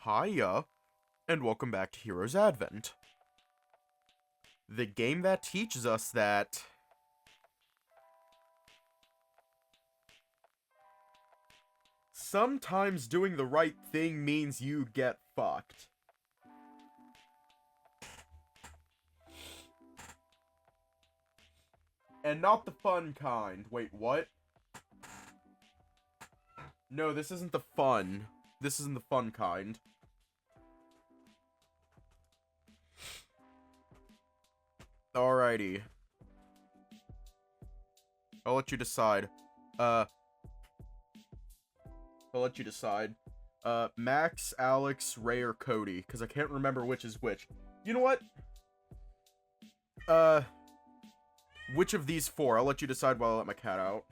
Hiya, and welcome back to Heroes Advent. The game that teaches us that sometimes doing the right thing means you get fucked. And not the fun kind. Wait, what? No, this isn't the fun. This isn't the fun kind. Alrighty. I'll let you decide. Max, Alex, Ray, or Cody, because I can't remember which is which. You know what? Which of these four? I'll let you decide while I let my cat out.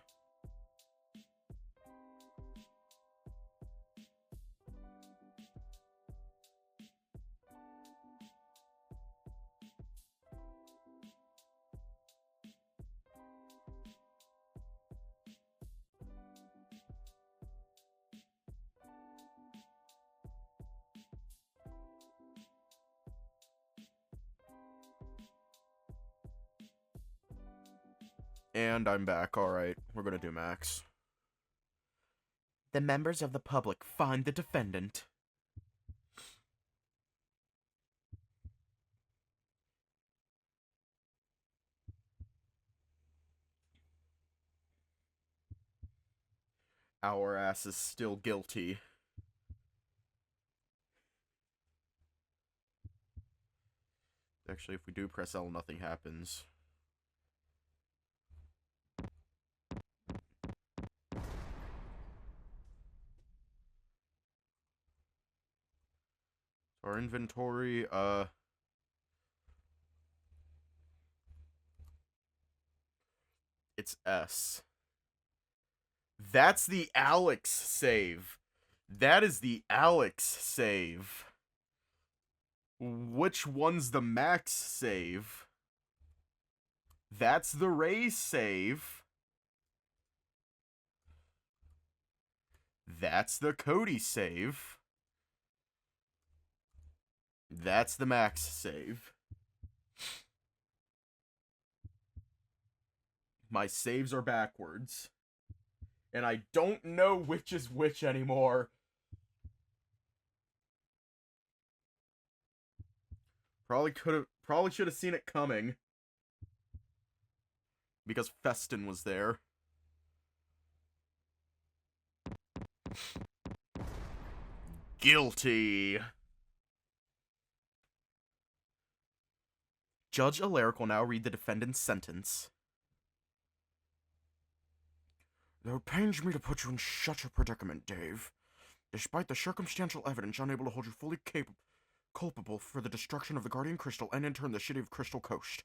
And I'm back. Alright, we're gonna do Max. The members of the public find the defendant. Our ass is still guilty. Actually, if we do press L, nothing happens. Our inventory, it's S. That's the Alex save. That is the Alex save. Which one's the Max save? That's the Ray save. That's the Cody save. That's the Max save. My saves are backwards. And I don't know which is which anymore. Probably should have seen it coming. Because Festin was there. Guilty. Judge Alaric will now read the defendant's sentence. Though it pains me to put you in such a predicament, Dave. Despite the circumstantial evidence unable to hold you fully culpable for the destruction of the Guardian Crystal and in turn the city of Crystal Coast.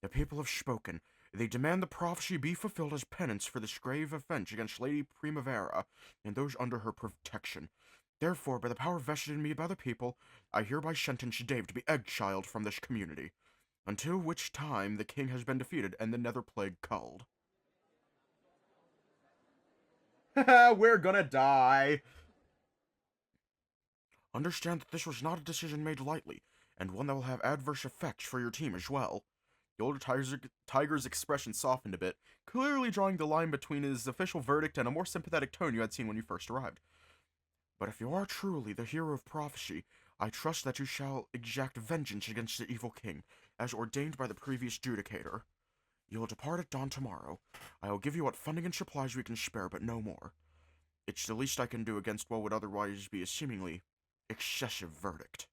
The people have spoken. They demand the prophecy be fulfilled as penance for this grave offense against Lady Primavera and those under her protection. Therefore, by the power vested in me by the people, I hereby sentence Dave to be exiled from this community, until which time the king has been defeated and the nether plague culled. We're gonna die. Understand that this was not a decision made lightly, and one that will have adverse effects for your team as well. The older tiger's expression softened a bit, clearly drawing the line between his official verdict and a more sympathetic tone you had seen when you first arrived. But if you are truly the hero of prophecy, I trust that you shall exact vengeance against the evil king, as ordained by the previous judicator. You will depart at dawn tomorrow. I will give you what funding and supplies we can spare, but no more. It's the least I can do against what would otherwise be a seemingly excessive verdict.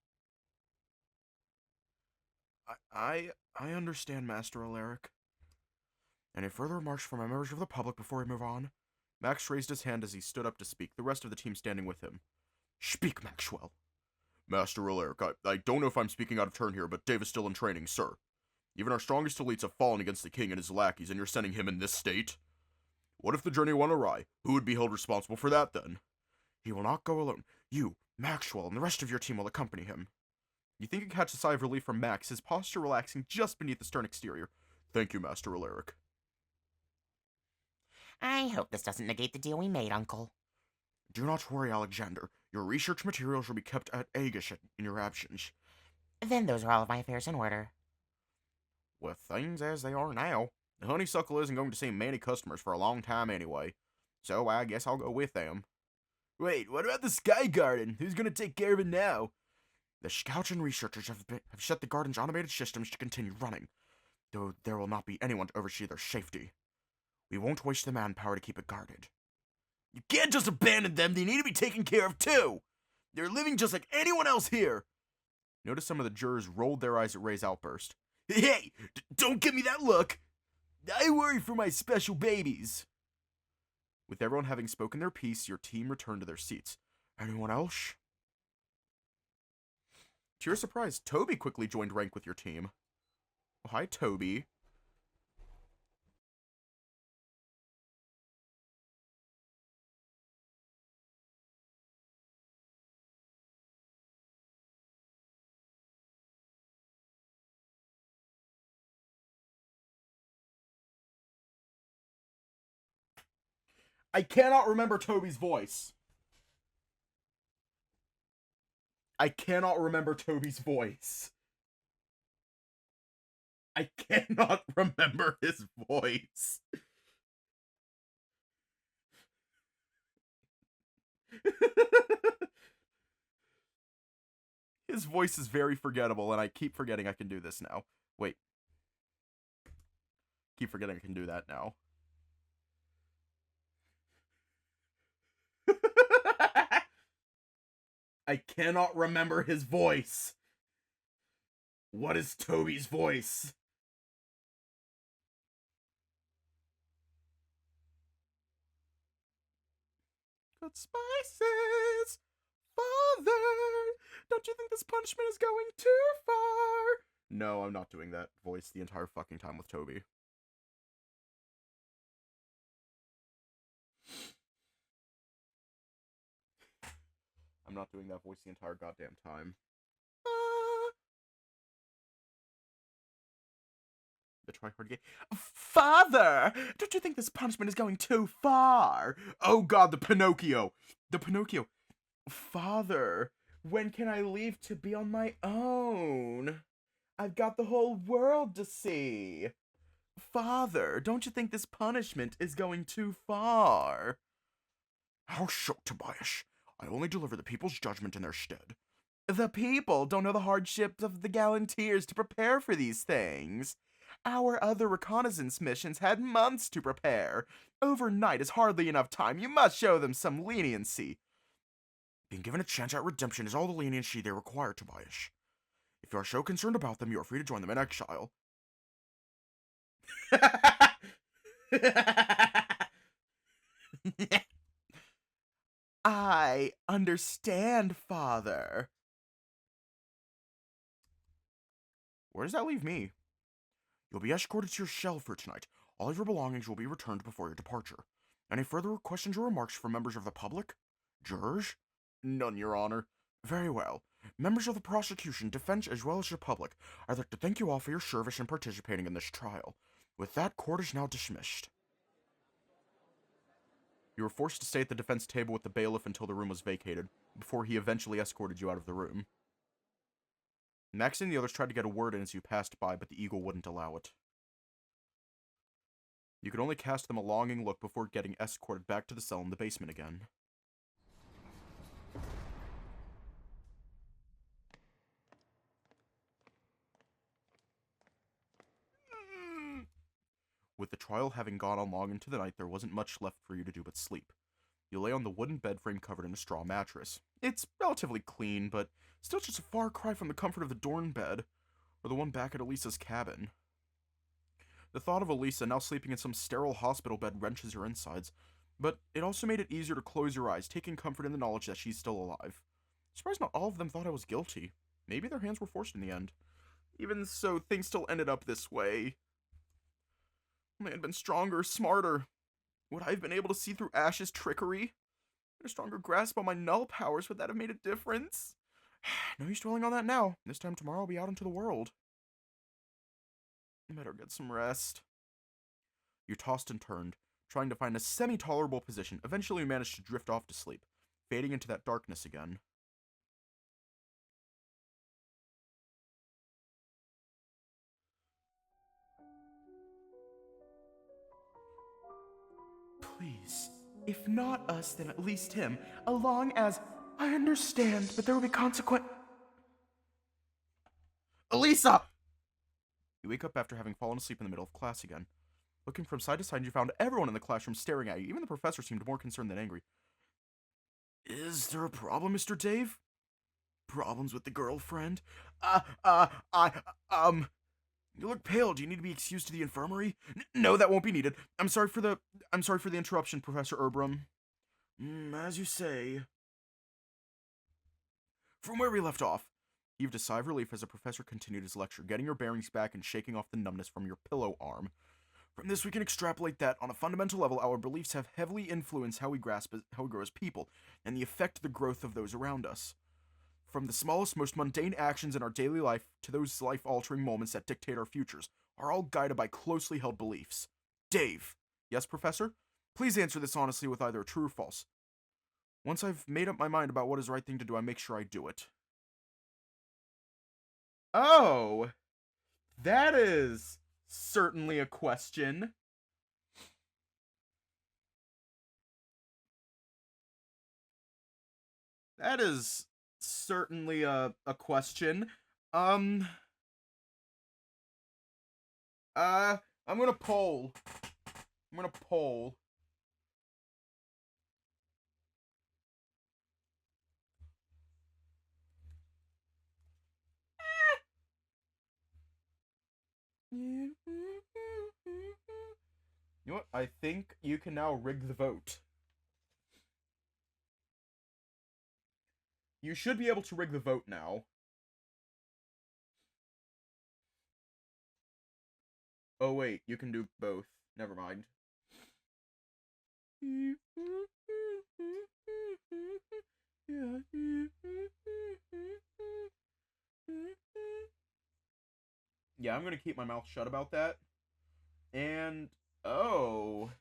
I understand, Master Alaric. Any further remarks from members of the public before we move on? Max raised his hand as he stood up to speak, the rest of the team standing with him. Speak, Maxwell. Master Alaric, I don't know if I'm speaking out of turn here, but Dave is still in training, sir. Even our strongest elites have fallen against the king and his lackeys, and you're sending him in this state? What if the journey went awry? Who would be held responsible for that, then? He will not go alone. You, Maxwell, and the rest of your team will accompany him. You think you can catch a sigh of relief from Max, his posture relaxing just beneath the stern exterior. Thank you, Master Alaric. I hope this doesn't negate the deal we made, Uncle. Do not worry, Alexander. Your research materials will be kept at Aegis in your absence. Then those are all of my affairs in order. With things as they are now, the honeysuckle isn't going to see many customers for a long time anyway, so I guess I'll go with them. Wait, what about the Sky Garden? Who's going to take care of it now? The scouts and researchers have set the garden's automated systems to continue running, though there will not be anyone to oversee their safety. We won't waste the manpower to keep it guarded. You can't just abandon them, they need to be taken care of too! They're living just like anyone else here! Notice some of the jurors rolled their eyes at Ray's outburst. Hey, don't give me that look! I worry for my special babies! With everyone having spoken their piece, your team returned to their seats. Anyone else? To your surprise, Toby quickly joined rank with your team. Oh, hi, Toby. I cannot remember Toby's voice. I cannot remember Toby's voice. I cannot remember his voice. His voice is very forgettable, and I keep forgetting I can do this now. Wait. Keep forgetting I can do that now. I cannot remember his voice. What is Toby's voice? Good spices, Father. Don't you think this punishment is going too far? No, I'm not doing that voice the entire fucking time with Toby. I'm not doing that voice the entire goddamn time. The try-hard game. Father! Don't you think this punishment is going too far? Oh god, the Pinocchio! The Pinocchio. Father, when can I leave to be on my own? I've got the whole world to see. Father, don't you think this punishment is going too far? How short, Tobias. I only deliver the people's judgment in their stead. The people don't know the hardships of the Gallanteers to prepare for these things. Our other reconnaissance missions had months to prepare. Overnight is hardly enough time. You must show them some leniency. Being given a chance at redemption is all the leniency they require, Tobias. If you are so concerned about them, you are free to join them in exile. I understand, Father. Where does that leave me? You'll be escorted to your cell for tonight. All of your belongings will be returned before your departure. Any further questions or remarks from members of the public? Jurors? None, Your Honor. Very well. Members of the prosecution, defense, as well as the public, I'd like to thank you all for your service in participating in this trial. With that, court is now dismissed. You were forced to stay at the defense table with the bailiff until the room was vacated, before he eventually escorted you out of the room. Max and the others tried to get a word in as you passed by, but the eagle wouldn't allow it. You could only cast them a longing look before getting escorted back to the cell in the basement again. With the trial having gone on long into the night, there wasn't much left for you to do but sleep. You lay on the wooden bed frame covered in a straw mattress. It's relatively clean, but still just a far cry from the comfort of the Dorn bed, or the one back at Alisa's cabin. The thought of Alisa now sleeping in some sterile hospital bed wrenches your insides, but it also made it easier to close your eyes, taking comfort in the knowledge that she's still alive. Surprised not all of them thought I was guilty. Maybe their hands were forced in the end. Even so, things still ended up this way. If I had been stronger, smarter, would I have been able to see through Ash's trickery? A stronger grasp on my null powers, would that have made a difference? No use dwelling on that now. This time tomorrow I'll be out into the world. I better get some rest. You tossed and turned, trying to find a semi-tolerable position. Eventually you managed to drift off to sleep. fading into that darkness again. Please, if not us, then at least him, along as I understand, but there will be consequence. Alisa! You wake up after having fallen asleep in the middle of class again. Looking from side to side, you found everyone in the classroom staring at you. Even the professor seemed more concerned than angry. Is there a problem, Mr. Dave? Problems with the girlfriend? You look pale. Do you need to be excused to the infirmary? No, that won't be needed. I'm sorry for the interruption, Professor Erbrum. As you say. From where we left off, he heaved a sigh of relief as the professor continued his lecture, getting your bearings back and shaking off the numbness from your pillow arm. From this, we can extrapolate that, on a fundamental level, our beliefs have heavily influenced how we grow as people, and the effect the growth of those around us. From the smallest, most mundane actions in our daily life to those life-altering moments that dictate our futures, are all guided by closely held beliefs. Dave. Yes, Professor? Please answer this honestly with either true or false. Once I've made up my mind about what is the right thing to do, I make sure I do it. Oh, that is certainly a question. That is certainly a question. I'm gonna poll. You know what? I think you can now rig the vote. You should be able to rig the vote now. Oh wait, you can do both. Never mind. Yeah, I'm gonna keep my mouth shut about that. And oh.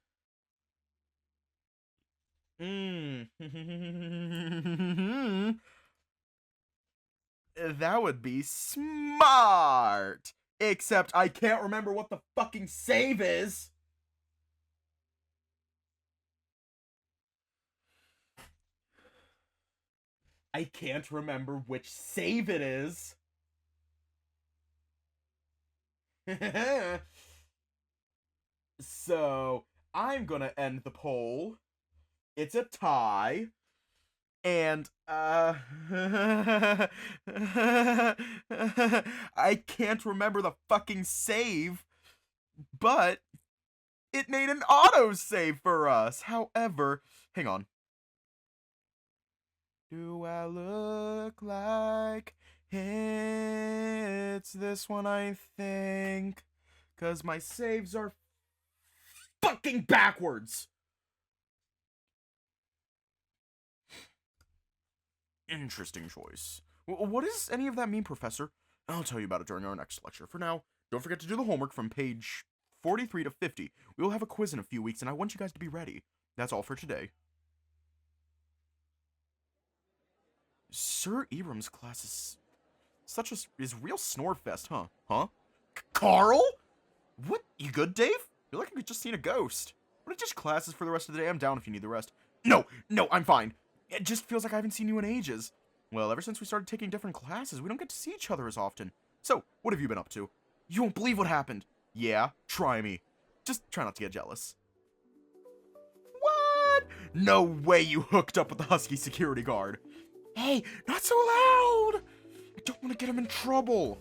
That would be smart. Except I can't remember what the fucking save is. I can't remember which save it is. So, I'm gonna end the poll. It's a tie. And, I can't remember the fucking save, but it made an auto-save for us. However, hang on. Do I look like it's this one, I think? 'Cause my saves are fucking backwards. Interesting choice. What does any of that mean, Professor? I'll tell you about it during our next lecture. For now, don't forget to do the homework from page 43 to 50. We will have a quiz in a few weeks, and I want you guys to be ready. That's all for today. Sir Ebrum's class is real snorefest, huh? Carl? What? You good, Dave? Feel like I could just seen a ghost. What, just classes for the rest of the day? I'm down if you need the rest. No, I'm fine. It just feels like I haven't seen you in ages. Well, ever since we started taking different classes, we don't get to see each other as often. So, what have you been up to? You won't believe what happened. Yeah, try me. Just try not to get jealous. What? No way you hooked up with the husky security guard. Hey, not so loud! I don't want to get him in trouble.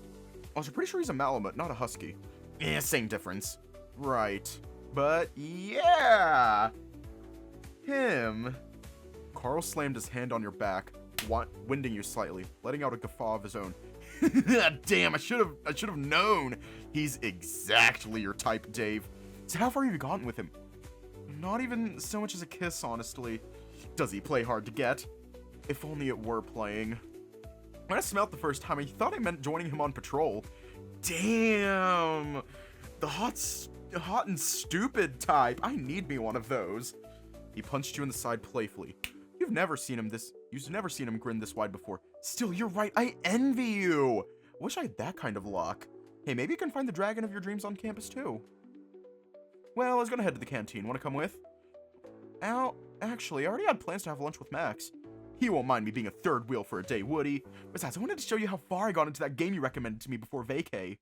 Also, pretty sure he's a Malamute, not a husky. Yeah, same difference. Right. But, yeah! Him. Carl slammed his hand on your back, winding you slightly, letting out a guffaw of his own. Damn, I should have known. He's exactly your type, Dave. So how far have you gotten with him? Not even so much as a kiss, honestly. Does he play hard to get? If only it were playing. When I smelled the first time, I thought I meant joining him on patrol. Damn! The hot and stupid type. I need me one of those. He punched you in the side playfully. You've never seen him grin this wide before. Still, you're right, I envy you! Wish I had that kind of luck. Hey, maybe you can find the dragon of your dreams on campus too. Well, I was gonna head to the canteen. Wanna come with? Actually, I already had plans to have lunch with Max. He won't mind me being a third wheel for a day, would he? Besides, I wanted to show you how far I got into that game you recommended to me before vacay.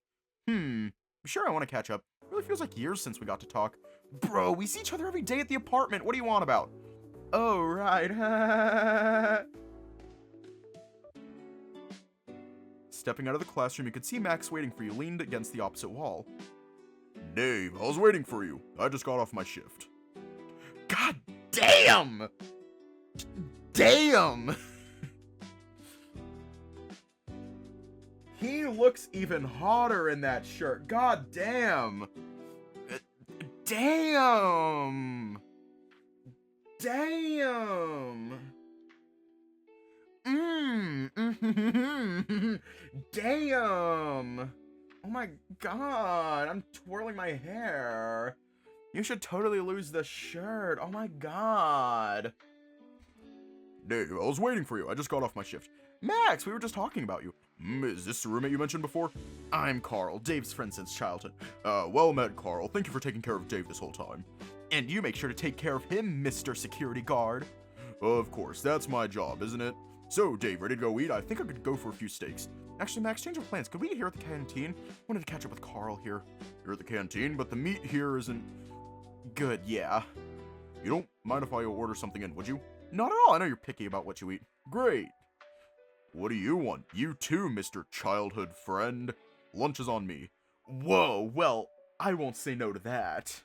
I'm sure I want to catch up. It really feels like years since we got to talk. Bro, we see each other every day at the apartment. What do you want about? Oh, right. Stepping out of the classroom, you could see Max waiting for you, leaned against the opposite wall. Dave, I was waiting for you. I just got off my shift. God damn! Damn! He looks even hotter in that shirt. God damn! Damn! Damn! Damn! Oh my god, I'm twirling my hair. You should totally lose the shirt. Oh my god. Dave, I was waiting for you. I just got off my shift. Max, we were just talking about you. Is this the roommate you mentioned before? I'm Carl, Dave's friend since childhood. Well met, Carl. Thank you for taking care of Dave this whole time. And you make sure to take care of him, Mr. Security Guard. Of course, that's my job, isn't it? So, Dave, ready to go eat? I think I could go for a few steaks. Actually, Max, change of plans. Could we eat here at the canteen? Wanted to catch up with Carl here. You're at the canteen, but the meat here isn't good, yeah. You don't mind if I order something in, would you? Not at all. I know you're picky about what you eat. Great. What do you want? You too, Mr. Childhood Friend. Lunch is on me. Whoa, well, I won't say no to that.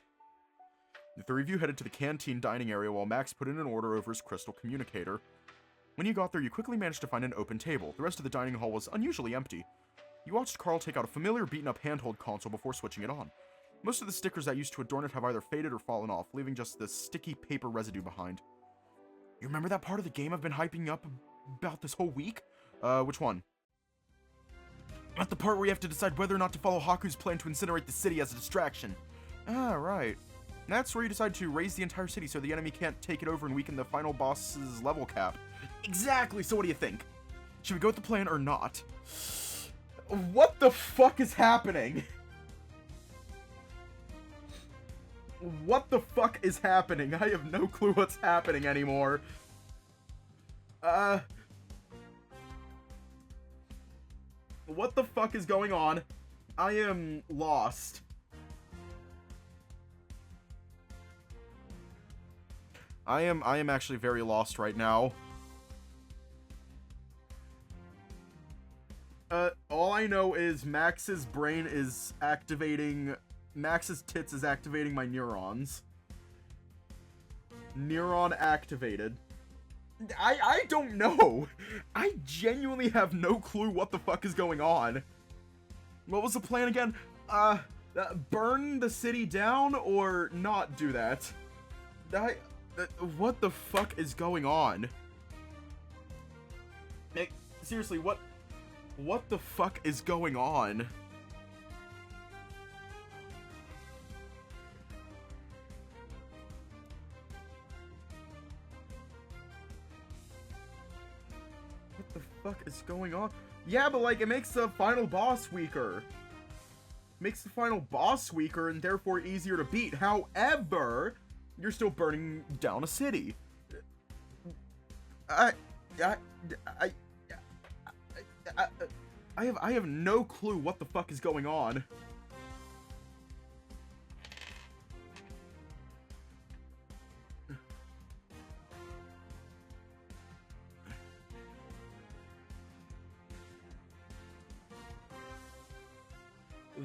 The three of you headed to the canteen dining area while Max put in an order over his crystal communicator. When you got there, you quickly managed to find an open table. The rest of the dining hall was unusually empty. You watched Carl take out a familiar beaten-up handheld console before switching it on. Most of the stickers that used to adorn it have either faded or fallen off, leaving just the sticky paper residue behind. You remember that part of the game I've been hyping up about this whole week? Which one? At the part where you have to decide whether or not to follow Haku's plan to incinerate the city as a distraction. Ah, right. That's where you decide to raise the entire city so the enemy can't take it over and weaken the final boss's level cap. Exactly, so what do you think? Should we go with the plan or not? What the fuck is happening? What the fuck is happening? I have no clue what's happening anymore. What the fuck is going on? I am lost. I am actually very lost right now. All I know is Max's brain is activating... Max's tits is activating my neurons. Neuron activated. I don't know. I genuinely have no clue what the fuck is going on. What was the plan again? Burn the city down or not do that? What the fuck is going on? Nick, seriously, what the fuck is going on? What the fuck is going on? Yeah, but like, it makes the final boss weaker. Makes the final boss weaker and therefore easier to beat. However, you're still burning down a city. I have no clue what the fuck is going on.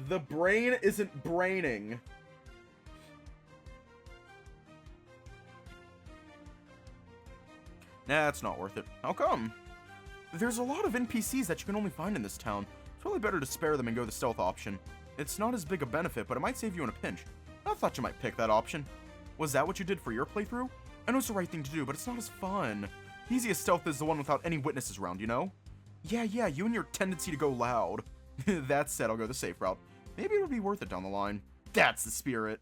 The brain isn't braining. Nah, it's not worth it. How come? There's a lot of NPCs that you can only find in this town. It's probably better to spare them and go the stealth option. It's not as big a benefit, but it might save you in a pinch. I thought you might pick that option. Was that what you did for your playthrough? I know it's the right thing to do, but it's not as fun. The easiest stealth is the one without any witnesses around, you know? Yeah, you and your tendency to go loud. That said, I'll go the safe route. Maybe it would be worth it down the line. That's the spirit.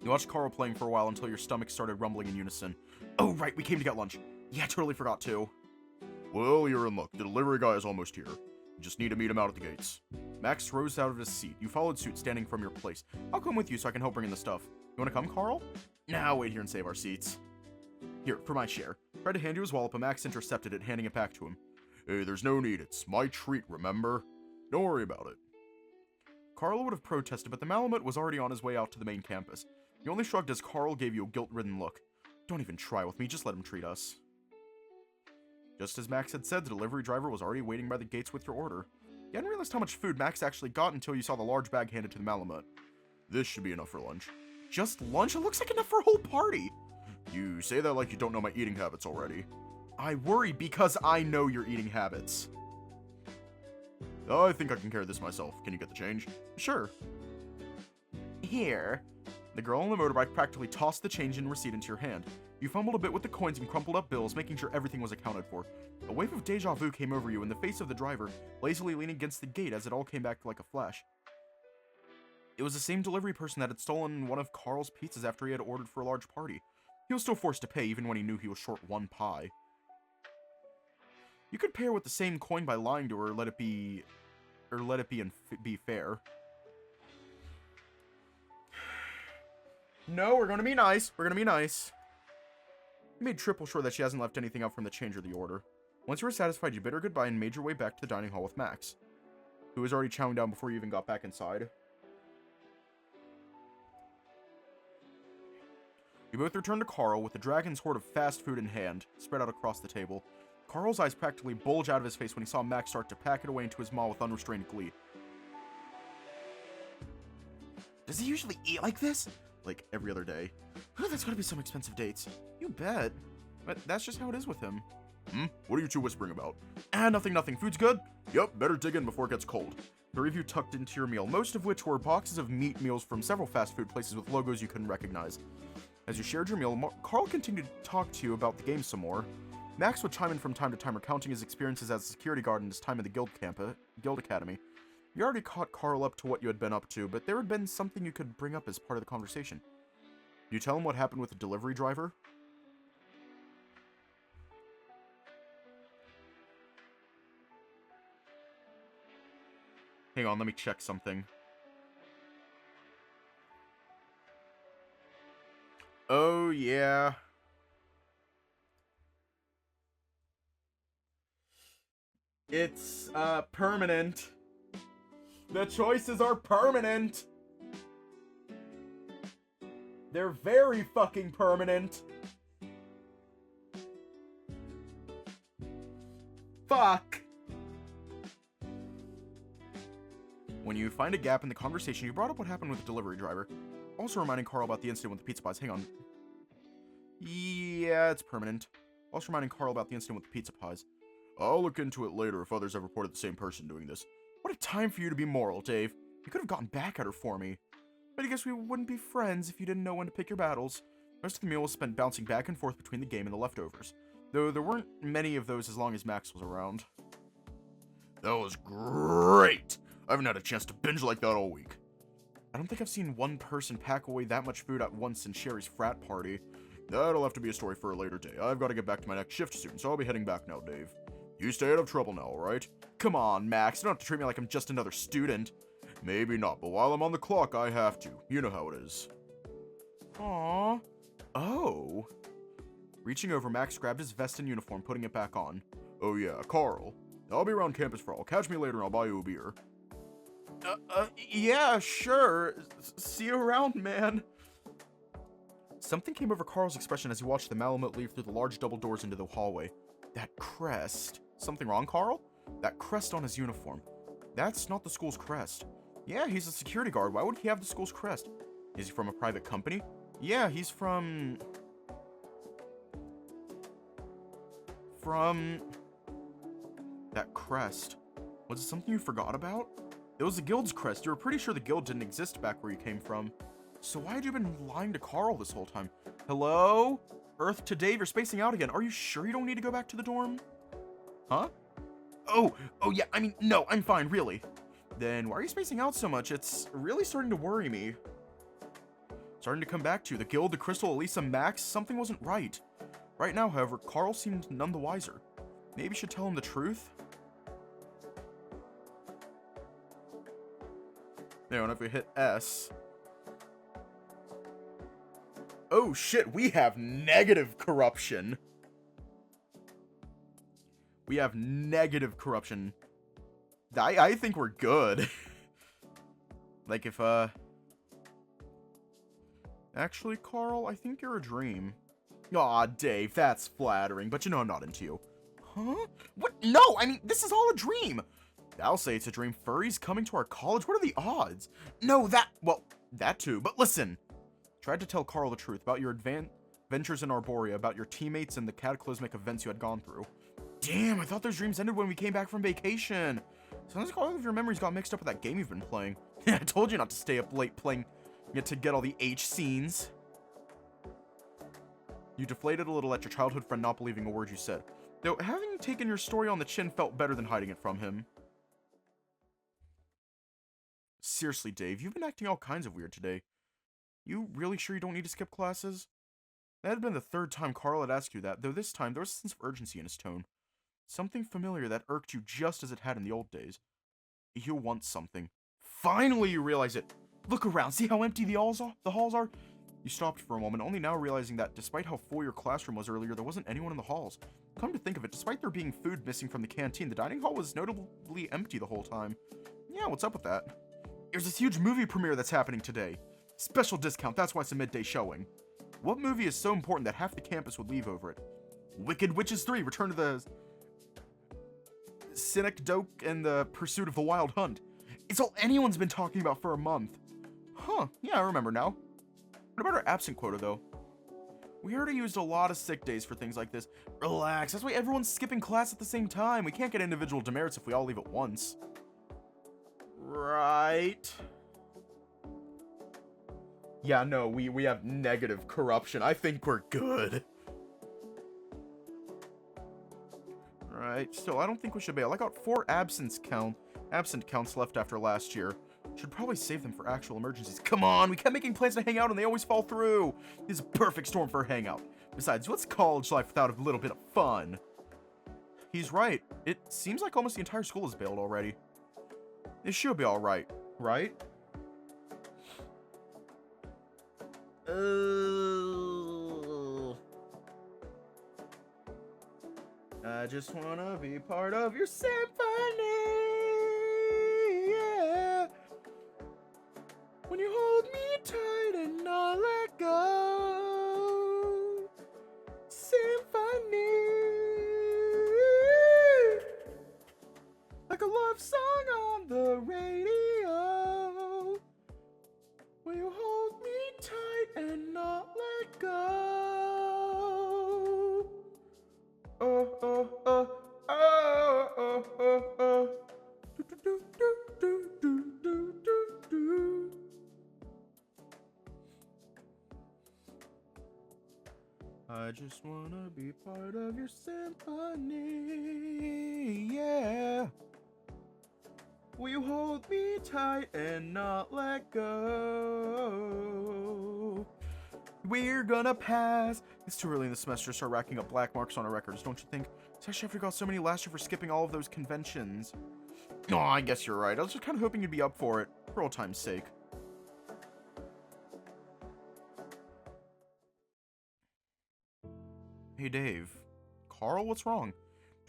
You watched Carl playing for a while until your stomach started rumbling in unison. Oh, right, we came to get lunch. Yeah, totally forgot to. Well, you're in luck. The delivery guy is almost here. You just need to meet him out at the gates. Max rose out of his seat. You followed suit, standing from your place. I'll come with you so I can help bring in the stuff. You want to come, Carl? Nah, wait here and save our seats. Here, for my share. Tried to hand you his wallet, but Max intercepted it, handing it back to him. Hey, there's no need. It's my treat, remember? Don't worry about it. Carl would have protested, but the Malamute was already on his way out to the main campus. He only shrugged as Carl gave you a guilt-ridden look. Don't even try with me, just let him treat us. Just as Max had said, the delivery driver was already waiting by the gates with your order. You hadn't realized how much food Max actually got until you saw the large bag handed to the Malamute. This should be enough for lunch. Just lunch? It looks like enough for a whole party! You say that like you don't know my eating habits already. I worry because I know your eating habits. I think I can carry this myself. Can you get the change? Sure. Here. The girl on the motorbike practically tossed the change and receipt into your hand. You fumbled a bit with the coins and crumpled up bills, making sure everything was accounted for. A wave of deja vu came over you in the face of the driver, lazily leaning against the gate as it all came back like a flash. It was the same delivery person that had stolen one of Carl's pizzas after he had ordered for a large party. He was still forced to pay, even when he knew he was short one pie. You could pay her with the same coin by lying to her, or let it be and be fair. No, we're gonna be nice. We're gonna be nice. You made triple sure that she hasn't left anything out from the change or the order. Once you were satisfied, you bid her goodbye and made your way back to the dining hall with Max, who was already chowing down before you even got back inside. You both returned to Carl with the dragon's hoard of fast food in hand, spread out across the table. Carl's eyes practically bulged out of his face when he saw Max start to pack it away into his maw with unrestrained glee. Does he usually eat like this? Like, every other day. Oh, that's gotta be some expensive dates. You bet. But that's just how it is with him. What are you two whispering about? Nothing. Food's good? Yep, better dig in before it gets cold. The review tucked into your meal, most of which were boxes of meat meals from several fast food places with logos you couldn't recognize. As you shared your meal, Carl continued to talk to you about the game some more. Max would chime in from time to time, recounting his experiences as a security guard in his time at the Guild Academy. You already caught Carl up to what you had been up to, but there had been something you could bring up as part of the conversation. You tell him what happened with the delivery driver? Hang on, let me check something. Oh, yeah. It's, permanent. The choices are permanent. They're very fucking permanent. Fuck. When you find a gap in the conversation, you brought up what happened with the delivery driver. Also reminding Carl about the incident with the pizza pies. Hang on. Yeah, it's permanent. Also reminding Carl about the incident with the pizza pies. I'll look into it later if others have reported the same person doing this. What a time for you to be moral, Dave. You could have gotten back at her for me. But I guess we wouldn't be friends if you didn't know when to pick your battles. The rest of the meal was spent bouncing back and forth between the game and the leftovers. Though there weren't many of those as long as Max was around. That was great! I haven't had a chance to binge like that all week. I don't think I've seen one person pack away that much food at once since Sherry's frat party. That'll have to be a story for a later day. I've got to get back to my next shift soon, so I'll be heading back now, Dave. You stay out of trouble now, alright? Come on, Max. You don't have to treat me like I'm just another student. Maybe not, but while I'm on the clock, I have to. You know how it is. Aww. Oh. Reaching over, Max grabbed his vest and uniform, putting it back on. Oh yeah, Carl. I'll be around campus for all. Catch me later and I'll buy you a beer. Yeah, sure. See you around, man. Something came over Carl's expression as he watched the Malamute leave through the large double doors into the hallway. That crest. Something wrong, Carl? That crest on his uniform. That's not the school's crest. Yeah, he's a security guard. Why would he have the school's crest? Is he from a private company? Yeah, he's from... That crest. Was it something you forgot about? It was the guild's crest. You were pretty sure the guild didn't exist back where you came from. So why had you been lying to Carl this whole time? Hello? Earth to Dave, you're spacing out again. Are you sure you don't need to go back to the dorm? Huh? Oh yeah, I mean, no, I'm fine, really. Then why are you spacing out so much? It's really starting to worry me. starting to come back to you. The guild, the crystal, Alisa, Max, something wasn't right. Right now, however, Carl seemed none the wiser. Maybe you should tell him the truth? Now, and if we hit S... Oh shit, we have negative corruption. We have negative corruption. I think we're good. Like if, Actually, Carl, I think you're a dream. Aw, Dave, that's flattering, but you know I'm not into you. Huh? What? No, I mean, this is all a dream. I'll say it's a dream. Furry's coming to our college? What are the odds? No, well, that too, but listen. Tried to tell Carl the truth about your adventures in Arborea, about your teammates and the cataclysmic events you had gone through. Damn, I thought those dreams ended when we came back from vacation. Sounds like all of your memories got mixed up with that game you've been playing. I told you not to stay up late playing it to get all the H scenes. You deflated a little at your childhood friend not believing a word you said. Though having taken your story on the chin felt better than hiding it from him. Seriously, Dave, you've been acting all kinds of weird today. You really sure you don't need to skip classes? That had been the third time Carl had asked you that, though this time there was a sense of urgency in his tone. Something familiar that irked you just as it had in the old days. You want something. Finally you realize it! Look around, see how empty the halls are? You stopped for a moment, only now realizing that despite how full your classroom was earlier, there wasn't anyone in the halls. Come to think of it, despite there being food missing from the canteen, the dining hall was notably empty the whole time. Yeah, what's up with that? There's this huge movie premiere that's happening today. Special discount, that's why it's a midday showing. What movie is so important that half the campus would leave over it? Wicked Witches 3, Return to the Synecdoche and the Pursuit of the Wild Hunt. It's all anyone's been talking about for a month. Huh, yeah, I remember now. What about our absent quota, though? We already used a lot of sick days for things like this. Relax, that's why everyone's skipping class at the same time. We can't get individual demerits if we all leave at once. Right. Yeah, no, we have negative corruption. I think we're good. Right, still, I don't think we should bail. I got 4 absent counts left after last year. Should probably save them for actual emergencies. Come on, we kept making plans to hang out and they always fall through. This is a perfect storm for a hangout. Besides, what's college life without a little bit of fun? He's right. It seems like almost the entire school is bailed already. It should be alright, right? I just wanna be part of your symphony, yeah. When you hold me tight and not let go, symphony, like a love song on the radio. Will you hold me tight and not let go? Oh, oh, oh, oh, oh, oh, oh. Do, do, do, do, do, do, do, do. I just wanna be part of your symphony, yeah. Will you hold me tight and not let go? We're gonna pass. It's too early in the semester to start racking up black marks on our records, don't you think? Especially after we got so many last year for skipping all of those conventions. Oh, I guess you're right. I was just kind of hoping you'd be up for it, for old time's sake. Hey, Dave. Carl, what's wrong?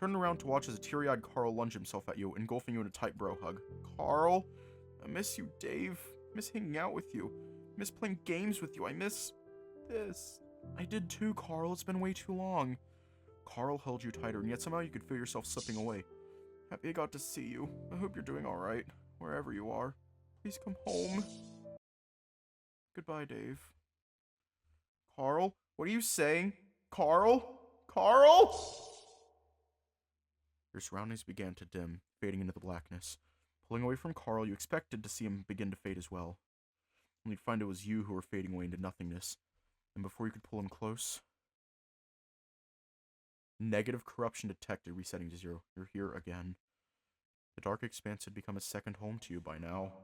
Turning around to watch as a teary-eyed Carl lunge himself at you, engulfing you in a tight bro hug. Carl? I miss you, Dave. I miss hanging out with you. I miss playing games with you. I miss this. I did too, Carl. It's been way too long. Carl held you tighter, and yet somehow you could feel yourself slipping away. Happy I got to see you. I hope you're doing alright, wherever you are. Please come home. Goodbye, Dave. Carl? What are you saying? Carl? Carl? Your surroundings began to dim, fading into the blackness. Pulling away from Carl, you expected to see him begin to fade as well. Only to find it was you who were fading away into nothingness. And before you could pull him close... Negative corruption detected, resetting to 0. You're here again. The dark expanse had become a second home to you by now.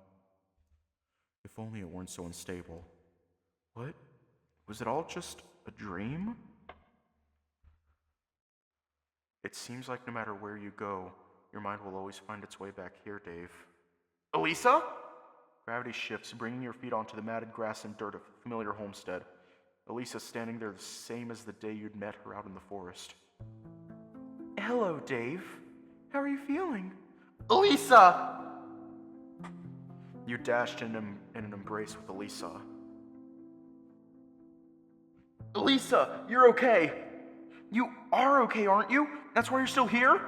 If only it weren't so unstable. What? Was it all just a dream? It seems like no matter where you go, your mind will always find its way back here, Dave. Alisa? Gravity shifts, bringing your feet onto the matted grass and dirt of a familiar homestead. Alisa standing there the same as the day you'd met her out in the forest. Hello, Dave. How are you feeling? Alisa! You dashed in an embrace with Alisa. Alisa, you're okay. You are okay, aren't you? That's why you're still here?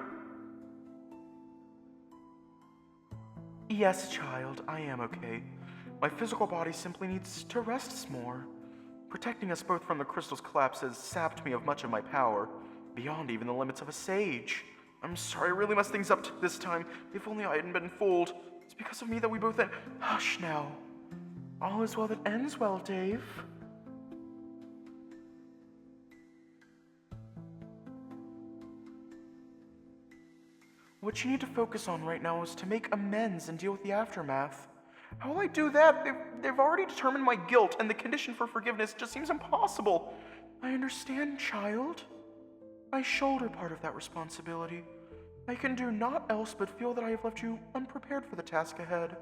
Yes, child, I am okay. My physical body simply needs to rest more. Protecting us both from the crystal's collapse has sapped me of much of my power, beyond even the limits of a sage. I'm sorry, I really messed things up this time. If only I hadn't been fooled. It's because of me that we both end. Hush now. All is well that ends well, Dave. What you need to focus on right now is to make amends and deal with the aftermath. How will I do that? They've already determined my guilt, and the condition for forgiveness just seems impossible. I understand, child. I shoulder part of that responsibility. I can do naught else but feel that I have left you unprepared for the task ahead.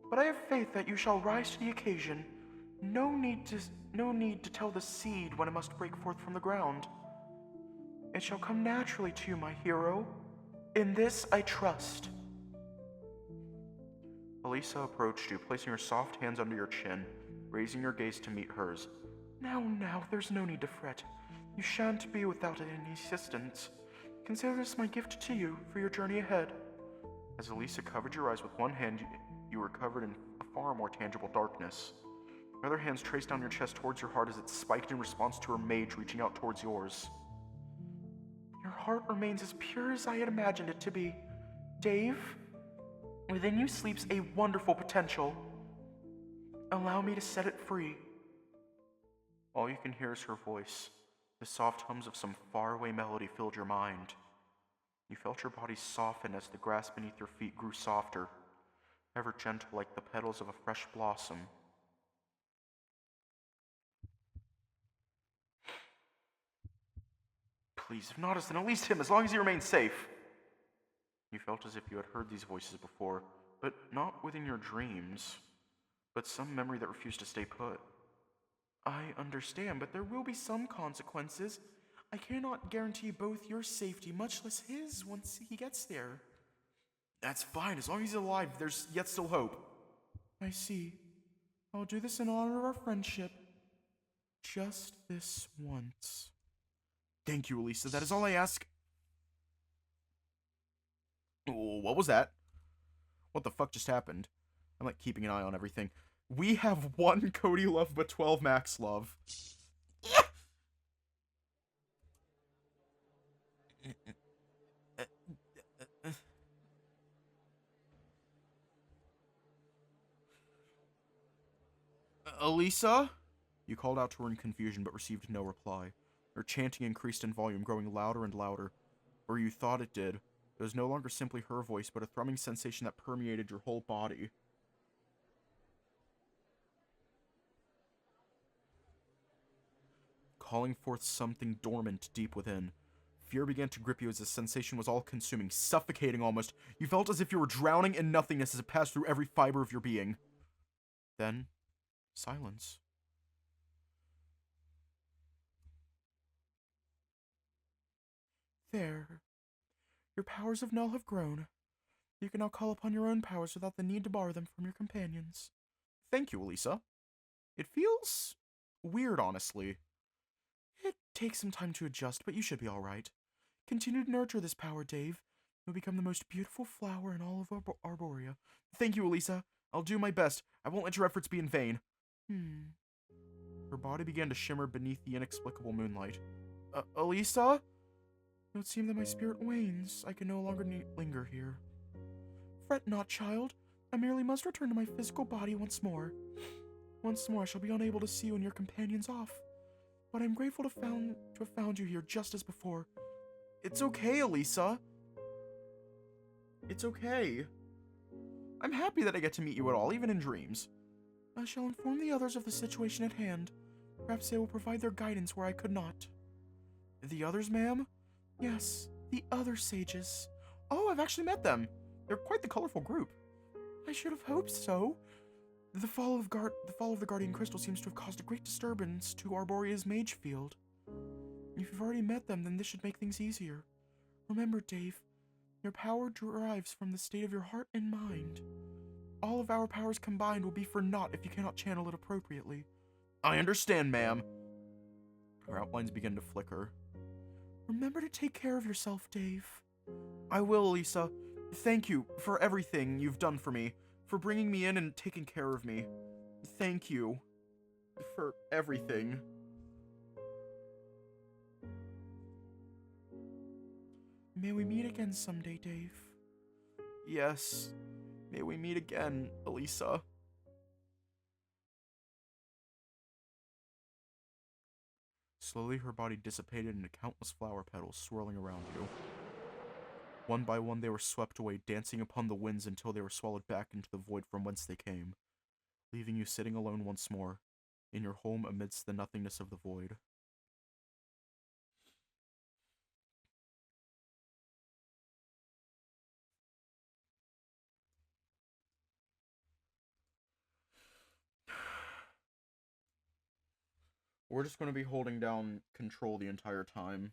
But I have faith that you shall rise to the occasion. No need to tell the seed when it must break forth from the ground. It shall come naturally to you, my hero. In this I trust. Alisa approached you, placing her soft hands under your chin, raising your gaze to meet hers. Now, there's no need to fret. You shan't be without any assistance. Consider this my gift to you for your journey ahead. As Alisa covered your eyes with one hand, you were covered in a far more tangible darkness. Her other hands traced down your chest towards your heart as it spiked in response to her mage reaching out towards yours. Your heart remains as pure as I had imagined it to be. Dave, within you sleeps a wonderful potential. Allow me to set it free. All you can hear is her voice. The soft hums of some faraway melody filled your mind. You felt your body soften as the grass beneath your feet grew softer, ever gentle like the petals of a fresh blossom. Please, if not us, then at least him, as long as he remains safe. You felt as if you had heard these voices before, but not within your dreams, but some memory that refused to stay put. I understand, but there will be some consequences. I cannot guarantee both your safety, much less his, once he gets there. That's fine, as long as he's alive, there's yet still hope. I see. I'll do this in honor of our friendship. Just this once. Thank you, Alisa. That is all I ask. Oh, what was that? What the fuck just happened? I'm like keeping an eye on everything. We have 1 Cody love, but 12 Max love. Alisa? You called out to her in confusion, but received no reply. Her chanting increased in volume, growing louder and louder. Or you thought it did. It was no longer simply her voice, but a thrumming sensation that permeated your whole body. Calling forth something dormant deep within. Fear began to grip you as the sensation was all-consuming, suffocating almost. You felt as if you were drowning in nothingness as it passed through every fiber of your being. Then, silence. There. Your powers of Null have grown. You can now call upon your own powers without the need to borrow them from your companions. Thank you, Alisa. It feels weird, honestly. It takes some time to adjust, but you should be alright. Continue to nurture this power, Dave. You'll become the most beautiful flower in all of Arborea. Thank you, Alisa. I'll do my best. I won't let your efforts be in vain. Her body began to shimmer beneath the inexplicable moonlight. Alisa? It would seem that my spirit wanes. I can no longer linger here. Fret not, child. I merely must return to my physical body once more. Once more I shall be unable to see you and your companions off. But I'm grateful to have found you here just as before. It's okay, Alisa. It's okay. I'm happy that I get to meet you at all, even in dreams. I shall inform the others of the situation at hand. Perhaps they will provide their guidance where I could not. The others, ma'am? Yes, the other sages. Oh, I've actually met them. They're quite the colorful group. I should have hoped so. The fall of the Guardian Crystal seems to have caused a great disturbance to Arboria's mage field. If you've already met them, then this should make things easier. Remember, Dave, your power derives from the state of your heart and mind. All of our powers combined will be for naught if you cannot channel it appropriately. I understand, ma'am. Her outlines begin to flicker. Remember to take care of yourself, Dave. I will, Alisa. Thank you for everything you've done for me, for bringing me in and taking care of me. Thank you for everything. May we meet again someday, Dave. Yes, may we meet again, Alisa. Slowly her body dissipated into countless flower petals swirling around you. One by one they were swept away, dancing upon the winds until they were swallowed back into the void from whence they came, leaving you sitting alone once more, in your home amidst the nothingness of the void. We're just going to be holding down control the entire time.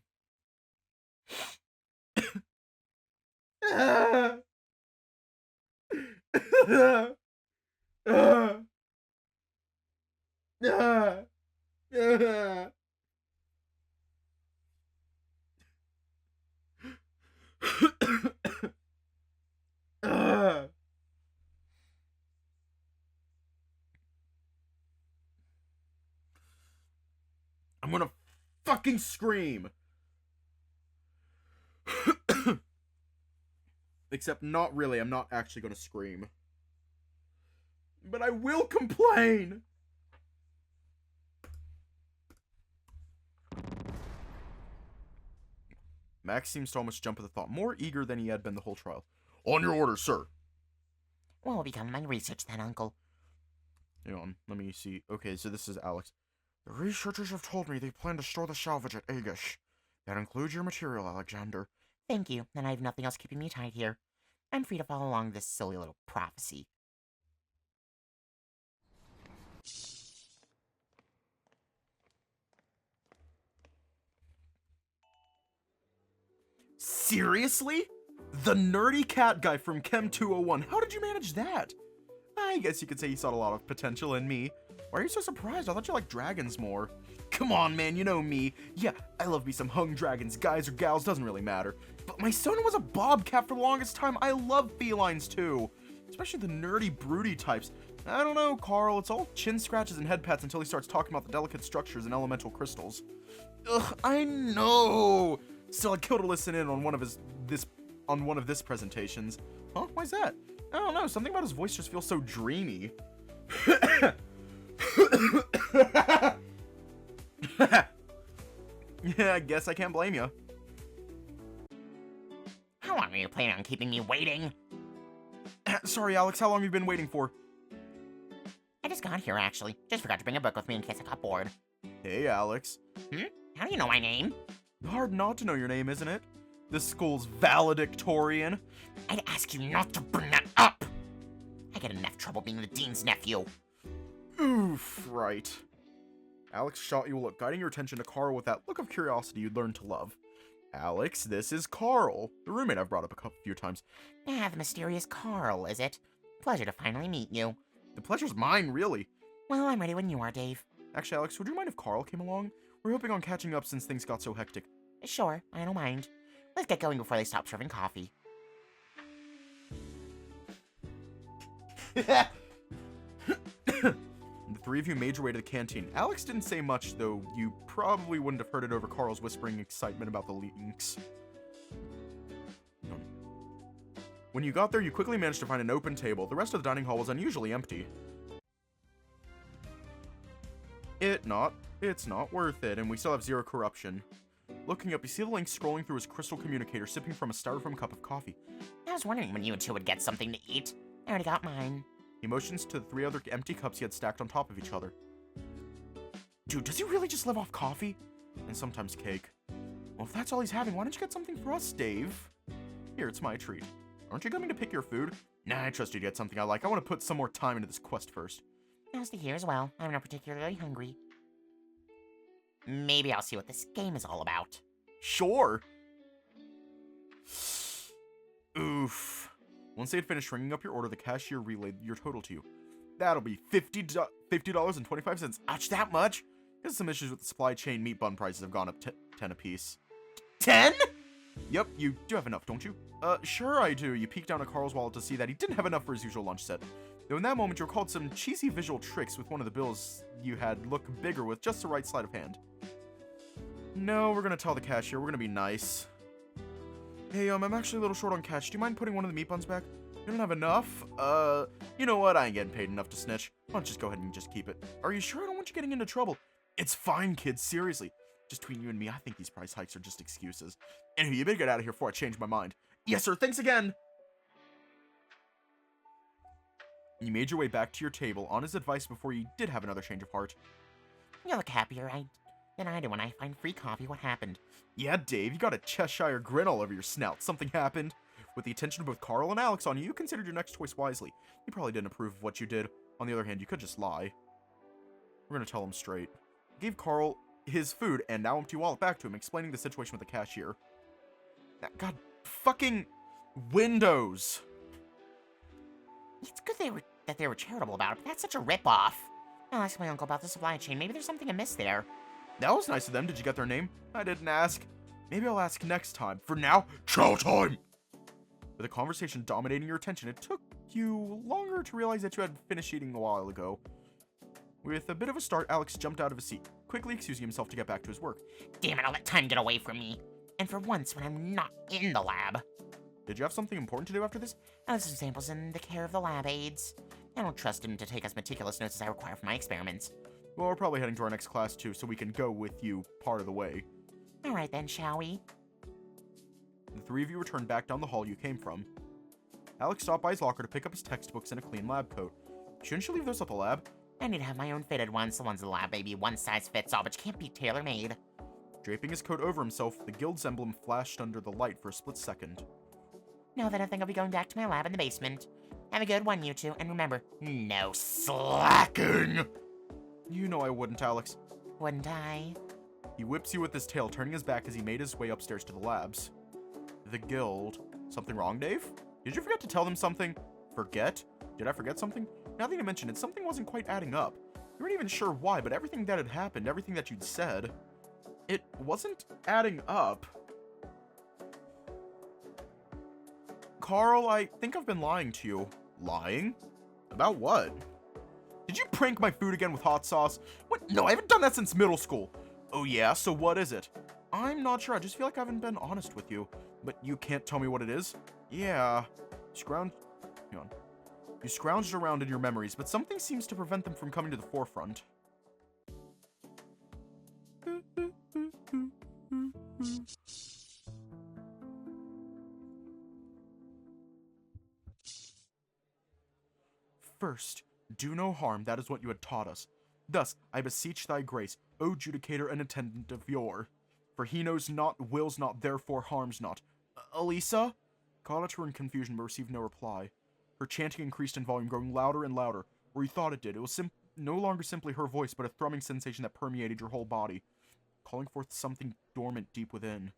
I'm gonna fucking scream! Except not really, I'm not actually gonna scream. But I will complain! Max seems to almost jump at the thought, more eager than he had been the whole trial. On your orders, sir! What will become of my research then, Uncle? Hang on, let me see. Okay, so this is Alex. The researchers have told me they plan to store the salvage at Agish. That includes your material, Alexander. Thank you, and I have nothing else keeping me tied here. I'm free to follow along this silly little prophecy. Seriously? The nerdy cat guy from Chem 201. How did you manage that? I guess you could say you saw a lot of potential in me. Why are you so surprised? I thought you liked dragons more. Come on, man, you know me. Yeah, I love me some hung dragons, guys or gals, doesn't really matter. But my son was a bobcat for the longest time. I love felines too. Especially the nerdy, broody types. I don't know, Carl, it's all chin scratches and head pats until he starts talking about the delicate structures and elemental crystals. Ugh, I know. Still, I'd kill to listen in on one of this presentations. Huh? Why's that? I don't know, something about his voice just feels so dreamy. Yeah, I guess I can't blame you. How long are you planning on keeping me waiting? Sorry, Alex, how long have you been waiting for? I just got here, actually. Just forgot to bring a book with me in case I got bored. Hey, Alex. How do you know my name? Hard not to know your name, isn't it? This school's valedictorian. I'd ask you not to bring that up! I get enough trouble being the dean's nephew. Oof, right. Alex shot you a look, guiding your attention to Carl with that look of curiosity you'd learned to love. Alex, this is Carl, the roommate I've brought up a few times. Ah, the mysterious Carl, is it? Pleasure to finally meet you. The pleasure's mine, really. Well, I'm ready when you are, Dave. Actually, Alex, would you mind if Carl came along? We're hoping on catching up since things got so hectic. Sure, I don't mind. Let's get going before they stop serving coffee. The three of you made your way to the canteen. Alex didn't say much, though you probably wouldn't have heard it over Carl's whispering excitement about the links. When you got there, you quickly managed to find an open table. The rest of the dining hall was unusually empty. It's not worth it, and we still have zero corruption. Looking up, you see the link scrolling through his crystal communicator, sipping from a styrofoam cup of coffee. I was wondering when you two would get something to eat. I already got mine. He motions to the 3 other empty cups he had stacked on top of each other. Dude, does he really just live off coffee? And sometimes cake. Well, if that's all he's having, why don't you get something for us, Dave? Here, it's my treat. Aren't you coming to pick your food? Nah, I trust you to get something I like. I want to put some more time into this quest first. Nice to hear as well. I'm not particularly hungry. Maybe I'll see what this game is all about. Sure. Oof. Once they had finished ringing up your order, the cashier relayed your total to you. That'll be $50.25. Ouch, that much? There's some issues with the supply chain. Meat bun prices have gone up 10 apiece. 10? Yep, you do have enough, don't you? Sure I do. You peeked down at Carl's wallet to see that he didn't have enough for his usual lunch set. Though in that moment, you recalled some cheesy visual tricks with one of the bills you had look bigger with just the right sleight of hand. No, we're gonna tell the cashier. We're gonna be nice. Hey, I'm actually a little short on cash. Do you mind putting one of the meat buns back? You don't have enough? You know what? I ain't getting paid enough to snitch. Why don't you just go ahead and just keep it? Are you sure? I don't want you getting into trouble. It's fine, kids. Seriously. Just between you and me, I think these price hikes are just excuses. Anyway, you better get out of here before I change my mind. Yes, sir. Thanks again. You made your way back to your table on his advice before you did have another change of heart. You look happier than I do when I find free coffee. What happened? Yeah, Dave, you got a Cheshire grin all over your snout. Something happened. With the attention of both Carl and Alex on you, you considered your next choice wisely. You probably didn't approve of what you did. On the other hand, you could just lie. We're gonna tell him straight. You gave Carl his food and now empty wallet back to him, explaining the situation with the cashier. God, fucking Windows. It's good that they were charitable about it, but that's such a ripoff. I'll ask my uncle about the supply chain. Maybe there's something amiss there. That was nice of them. Did you get their name? I didn't ask. Maybe I'll ask next time. For now, chow time! With the conversation dominating your attention, it took you longer to realize that you had finished eating a while ago. With a bit of a start, Alex jumped out of his seat, quickly excusing himself to get back to his work. Damn it, I'll let time get away from me. And for once, when I'm not in the lab. Did you have something important to do after this? I have some samples in the care of the lab aides. I don't trust him to take as meticulous notes as I require for my experiments. Well, we're probably heading to our next class too, so we can go with you part of the way. Alright then, shall we? The 3 of you returned back down the hall you came from. Alex stopped by his locker to pick up his textbooks and a clean lab coat. Shouldn't you leave those at the lab? I need to have my own fitted ones. The ones in the lab may be one size fits all, but you can't be tailor-made. Draping his coat over himself, the guild's emblem flashed under the light for a split second. Now then, I think I'll be going back to my lab in the basement. Have a good one, you two, and remember, no slacking! You know I wouldn't, Alex. Wouldn't I? He whips you with his tail, turning his back as he made his way upstairs to the labs. The guild. Something wrong, Dave? Did you forget to tell them something? Forget? Did I forget something? Now that you mention it, something wasn't quite adding up. You weren't even sure why, but everything that had happened, everything that you'd said, it wasn't adding up. Carl, I think I've been lying to you. Lying? About what? Did you prank my food again with hot sauce? What? No, I haven't done that since middle school. Oh yeah, so what is it? I'm not sure, I just feel like I haven't been honest with you. But you can't tell me what it is? Yeah. Hang on. You scrounged around in your memories, but something seems to prevent them from coming to the forefront. First, do no harm, that is what you had taught us. Thus, I beseech thy grace, O judicator and attendant of yore. For he knows not, wills not, therefore harms not. Alisa? Called out to her in confusion, but received no reply. Her chanting increased in volume, growing louder and louder. Or you thought it did. It was no longer simply her voice, but a thrumming sensation that permeated your whole body, calling forth something dormant deep within.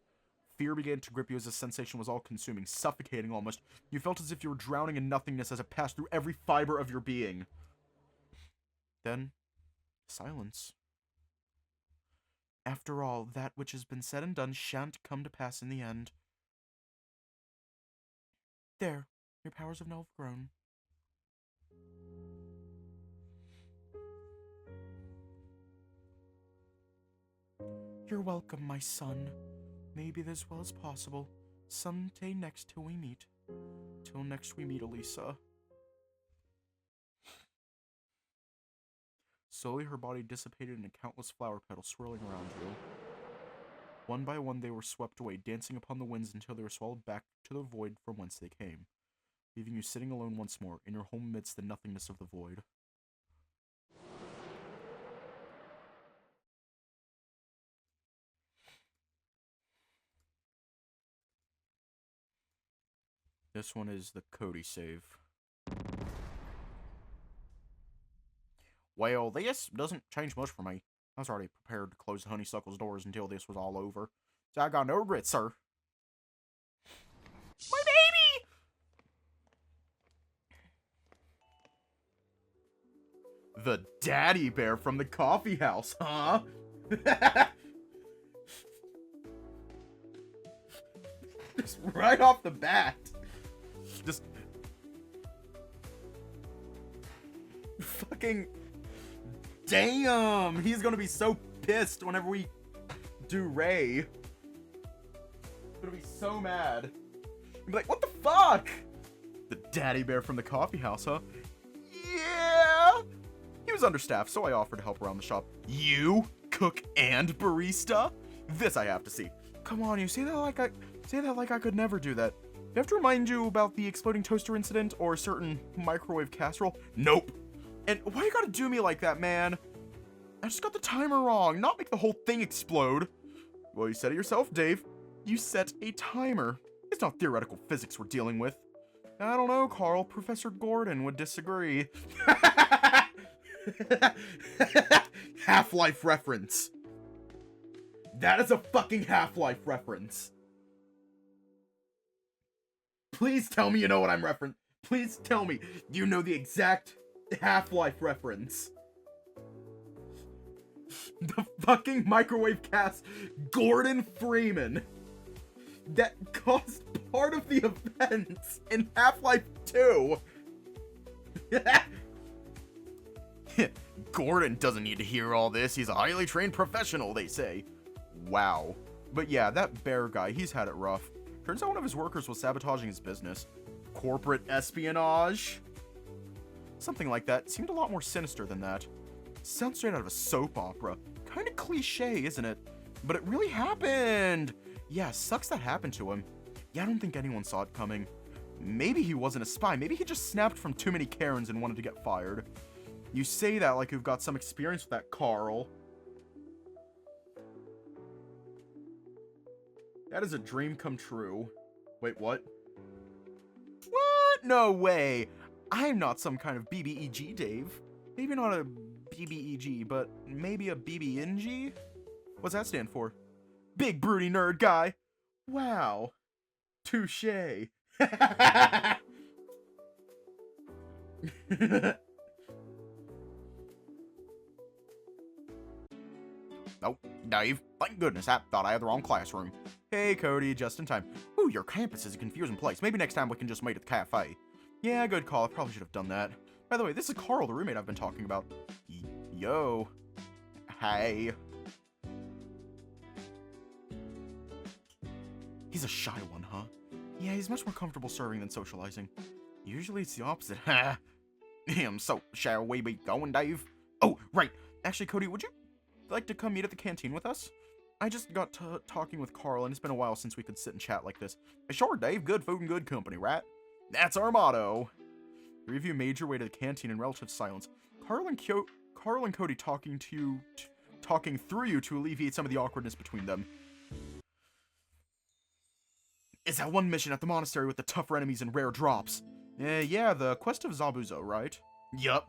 Fear began to grip you as the sensation was all-consuming, suffocating almost. You felt as if you were drowning in nothingness as it passed through every fiber of your being. Then, silence. After all, that which has been said and done shan't come to pass in the end. There, your powers have now grown. You're welcome, my son. May be as well as possible. Someday next till we meet. Till next we meet, Alisa. Slowly her body dissipated in countless flower petals swirling around you. One by one they were swept away, dancing upon the winds until they were swallowed back to the void from whence they came. leaving you sitting alone once more in your home amidst the nothingness of the void. This one is the Cody save. Well, this doesn't change much for me. I was already prepared to close the honeysuckle's doors until this was all over. So I got no regrets, sir. My baby! The daddy bear from the coffee house, huh? Just right off the bat. Just fucking damn, he's gonna be so pissed whenever we do Ray. He's gonna be so mad. He'll be like, what the fuck? The daddy bear from the coffee house, huh? Yeah. He was understaffed, so I offered to help around the shop. You, cook and barista? This I have to see. Come on, you say that like I could never do that. Do I have to remind you about the exploding toaster incident or a certain microwave casserole? Nope. And why you gotta do me like that, man? I just got the timer wrong, not make the whole thing explode. Well, you said it yourself, Dave. You set a timer. It's not theoretical physics we're dealing with. I don't know, Carl. Professor Gordon would disagree. Half-Life reference. That is a fucking Half-Life reference. Please tell me you know what I'm referencing. Please tell me you know the exact Half-Life reference. The fucking microwave cast Gordon Freeman that caused part of the events in Half-Life 2. Gordon doesn't need to hear all this. He's a highly trained professional, they say. Wow. But yeah, that bear guy, he's had it rough. Turns out one of his workers was sabotaging his business. Corporate espionage? Something like that. Seemed a lot more sinister than that. Sounds straight out of a soap opera. Kinda cliche, isn't it? But it really happened! Yeah, sucks that happened to him. Yeah, I don't think anyone saw it coming. Maybe he wasn't a spy. Maybe he just snapped from too many Karens and wanted to get fired. You say that like you've got some experience with that, Carl. That is a dream come true. Wait, what? What? No way! I'm not some kind of BBEG, Dave. Maybe not a BBEG, but maybe a BBNG? What's that stand for? Big broody nerd guy. Wow. Touché. Oh, Dave. Thank goodness, I thought I had the wrong classroom. Hey, Cody, just in time. Ooh, your campus is a confusing place. Maybe next time we can just meet at the cafe. Yeah, good call. I probably should have done that. By the way, this is Carl, the roommate I've been talking about. Yo. Hey. He's a shy one, huh? Yeah, he's much more comfortable serving than socializing. Usually it's the opposite. Ha! So, shall we be going, Dave? Oh, right. Actually, Cody, would you like to come meet at the canteen with us? I just got talking with Carl, and it's been a while since we could sit and chat like this. Sure, Dave. Good food and good company, right? That's our motto. Three of you made your way to the canteen in relative silence. Carl and Cody talking through you to alleviate some of the awkwardness between them. Is that one mission at the monastery with the tougher enemies and rare drops? Yeah, the Quest of Zabuza, right? Yup.